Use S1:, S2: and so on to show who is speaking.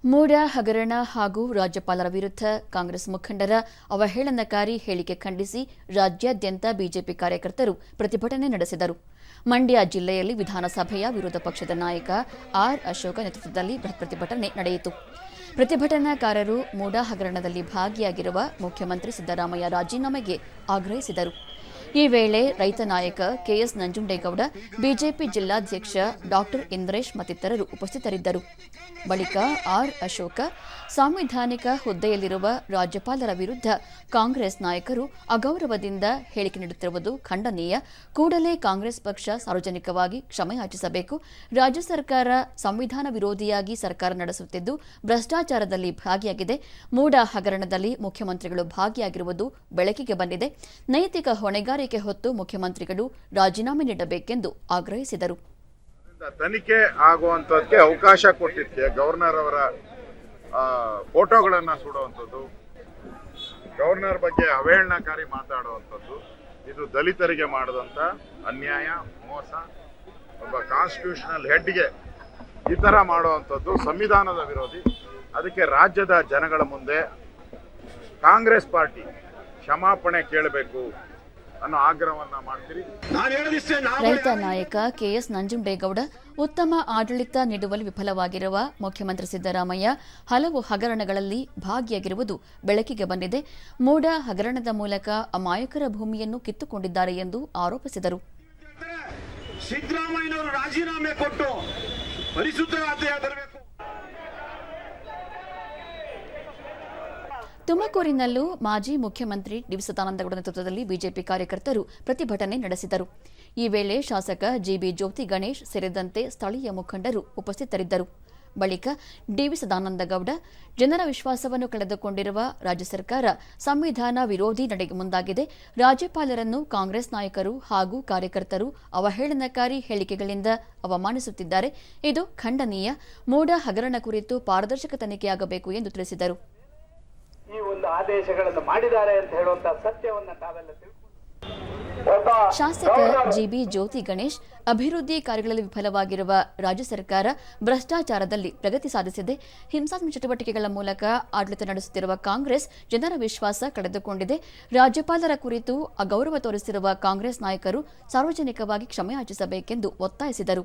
S1: ಮೂಡ ಹಗರಣ ಹಾಗೂ ರಾಜ್ಯಪಾಲರ ವಿರುದ್ಧ ಕಾಂಗ್ರೆಸ್ ಮುಖಂಡರ ಅವಹೇಳನಕಾರಿ ಹೇಳಿಕೆ ಖಂಡಿಸಿ ರಾಜ್ಯಾದ್ಯಂತ ಬಿಜೆಪಿ ಕಾರ್ಯಕರ್ತರು ಪ್ರತಿಭಟನೆ ನಡೆಸಿದರು. ಮಂಡ್ಯ ಜಿಲ್ಲೆಯಲ್ಲಿ ವಿಧಾನಸಭೆಯ ವಿರೋಧ ಪಕ್ಷದ ನಾಯಕ ಆರ್ ಅಶೋಕ ನೇತೃತ್ವದಲ್ಲಿ ಪ್ರತಿಭಟನೆ ನಡೆಯಿತು. ಪ್ರತಿಭಟನಾಕಾರರು ಮೂಡ ಹಗರಣದಲ್ಲಿ ಭಾಗಿಯಾಗಿರುವ ಮುಖ್ಯಮಂತ್ರಿ ಸಿದ್ದರಾಮಯ್ಯ ರಾಜೀನಾಮೆಗೆ ಆಗ್ರಹಿಸಿದರು. ಈ ವೇಳೆ ರೈತ ನಾಯಕ ಕೆಎಸ್ ನಂಜುಂಡೇಗೌಡ, ಬಿಜೆಪಿ ಜಿಲ್ಲಾಧ್ಯಕ್ಷ ಡಾ ಇಂದ್ರೇಶ್ ಮತ್ತಿತರರು ಉಪಸ್ಥಿತರಿದ್ದರು. ಬಳಿಕ ಆರ್ ಅಶೋಕ, ಸಾಂವಿಧಾನಿಕ ಹುದ್ದೆಯಲ್ಲಿರುವ ರಾಜ್ಯಪಾಲರ ವಿರುದ್ಧ ಕಾಂಗ್ರೆಸ್ ನಾಯಕರು ಅಗೌರವದಿಂದ ಹೇಳಿಕೆ ನೀಡುತ್ತಿರುವುದು ಖಂಡನೀಯ. ಕೂಡಲೇ ಕಾಂಗ್ರೆಸ್ ಪಕ್ಷ ಸಾರ್ವಜನಿಕವಾಗಿ ಕ್ಷಮೆಯಾಚಿಸಬೇಕು. ರಾಜ್ಯ ಸರ್ಕಾರ ಸಂವಿಧಾನ ವಿರೋಧಿಯಾಗಿ ಸರ್ಕಾರ ನಡೆಸುತ್ತಿದ್ದು ಭ್ರಷ್ಟಾಚಾರದಲ್ಲಿ ಭಾಗಿಯಾಗಿದೆ. ಮೂಡ ಹಗರಣದಲ್ಲಿ ಮುಖ್ಯಮಂತ್ರಿಗಳು ಭಾಗಿಯಾಗಿರುವುದು ಬೆಳಕಿಗೆ ಬಂದಿದೆ. ನೈತಿಕ ಹೊಣೆಗಾರಿಕೆ ಹೊತ್ತು ಮುಖ್ಯಮಂತ್ರಿಗಳು ರಾಜೀನಾಮೆ ನೀಡಬೇಕೆಂದು ಆಗ್ರಹಿಸಿದರು.
S2: ತನಿಖೆ ಆಗುವಂತದಕ್ಕೆ ಅವಕಾಶ ಕೊಟ್ಟಿದ್ದಕ್ಕೆ ಗವರ್ನರ್ ಅವರ ಫೋಟೋಗಳನ್ನ ಸುಡುವಂಥದ್ದು, ಗವರ್ನರ್ ಬಗ್ಗೆ ಅವಹೇಳನಕಾರಿ ಮಾತಾಡುವಂಥದ್ದು, ಇದು ದಲಿತರಿಗೆ ಮಾಡಿದಂಥ ಅನ್ಯಾಯ, ಮೋಸ. ಒಬ್ಬ ಕಾನ್ಸ್ಟಿಟ್ಯೂಷನಲ್ ಹೆಡ್ಗೆ ಈ ಥರ ಮಾಡುವಂಥದ್ದು ಸಂವಿಧಾನದ ವಿರೋಧಿ. ಅದಕ್ಕೆ ರಾಜ್ಯದ ಜನಗಳ ಮುಂದೆ ಕಾಂಗ್ರೆಸ್ ಪಾರ್ಟಿ ಕ್ಷಮಾಪಣೆ ಕೇಳಬೇಕು ಅನ್ನೋ ಆಗ್ರಹವನ್ನ ಮಾಡ್ತೀರಿ.
S1: ರೈತ ನಾಯಕ ಕೆಎಸ್ ನಂಜುಂಡೇಗೌಡ, ಉತ್ತಮ ಆಡಳಿತ ನೀಡುವಲ್ಲಿ ವಿಫಲವಾಗಿರುವ ಮುಖ್ಯಮಂತ್ರಿ ಸಿದ್ದರಾಮಯ್ಯ ಹಲವು ಹಗರಣಗಳಲ್ಲಿ ಭಾಗಿಯಾಗಿರುವುದು ಬೆಳಕಿಗೆ ಬಂದಿದೆ. ಮೂಡ ಹಗರಣದ ಮೂಲಕ ಅಮಾಯಕರ ಭೂಮಿಯನ್ನು ಕಿತ್ತುಕೊಂಡಿದ್ದಾರೆ ಎಂದು ಆರೋಪಿಸಿದರು.
S3: ಸಿದ್ದರಾಮಯ್ಯನವರು ರಾಜೀನಾಮೆ ಕೊಟ್ಟು ಪರಿಶುದ್ಧರಾಗಬೇಕು.
S1: ತುಮಕೂರಿನಲ್ಲೂ ಮಾಜಿ ಮುಖ್ಯಮಂತ್ರಿ ಡಿ ಸದಾನಂದಗೌಡ ನೇತೃತ್ವದಲ್ಲಿ ಬಿಜೆಪಿ ಕಾರ್ಯಕರ್ತರು ಪ್ರತಿಭಟನೆ ನಡೆಸಿದರು. ಈ ವೇಳೆ ಶಾಸಕ ಜಿಬಿ ಜ್ಯೋತಿ ಗಣೇಶ್ ಸೇರಿದಂತೆ ಸ್ಥಳೀಯ ಮುಖಂಡರು ಉಪಸ್ಥಿತರಿದ್ದರು. ಬಳಿಕ ಡಿವಿ ಸದಾನಂದಗೌಡ, ಜನರ ವಿಶ್ವಾಸವನ್ನು ಕಳೆದುಕೊಂಡಿರುವ ರಾಜ್ಯ ಸರ್ಕಾರ ಸಂವಿಧಾನ ವಿರೋಧಿ ನಡೆಗೆ ಮುಂದಾಗಿದೆ. ರಾಜ್ಯಪಾಲರನ್ನು ಕಾಂಗ್ರೆಸ್ ನಾಯಕರು ಹಾಗೂ ಕಾರ್ಯಕರ್ತರು ಅವಹೇಳನಕಾರಿ ಹೇಳಿಕೆಗಳಿಂದ ಅವಮಾನಿಸುತ್ತಿದ್ದಾರೆ. ಇದು ಖಂಡನೀಯ. ಮೂಡ ಹಗರಣ ಕುರಿತು ಪಾರದರ್ಶಕ ತನಿಖೆಯಾಗಬೇಕು ಎಂದು ತಿಳಿಸಿದರು.
S4: ಈ ಒಂದು ಆದೇಶಗಳನ್ನು ಮಾಡಿದ್ದಾರೆ ಅಂತ ಹೇಳುವಂತ ಸತ್ಯವನ್ನ ತಾವೆಲ್ಲ
S1: ಶಾಸಕ ಜಿಬಿ ಜ್ಯೋತಿ ಗಣೇಶ್, ಅಭಿವೃದ್ಧಿ ಕಾರ್ಯಗಳಲ್ಲಿ ವಿಫಲವಾಗಿರುವ ರಾಜ್ಯ ಸರ್ಕಾರ ಭ್ರಷ್ಟಾಚಾರದಲ್ಲಿ ಪ್ರಗತಿ ಸಾಧಿಸಿದೆ. ಹಿಂಸಾತ್ಮಕ ಚಟುವಟಿಕೆಗಳ ಮೂಲಕ ಆಡಳಿತ ನಡೆಸುತ್ತಿರುವ ಕಾಂಗ್ರೆಸ್ ಜನರ ವಿಶ್ವಾಸ ಕಳೆದುಕೊಂಡಿದೆ. ರಾಜ್ಯಪಾಲರ ಕುರಿತು ಅಗೌರವ ತೋರಿಸಿರುವ ಕಾಂಗ್ರೆಸ್ ನಾಯಕರು ಸಾರ್ವಜನಿಕವಾಗಿ ಕ್ಷಮೆಯಾಚಿಸಬೇಕೆಂದು ಒತ್ತಾಯಿಸಿದರು.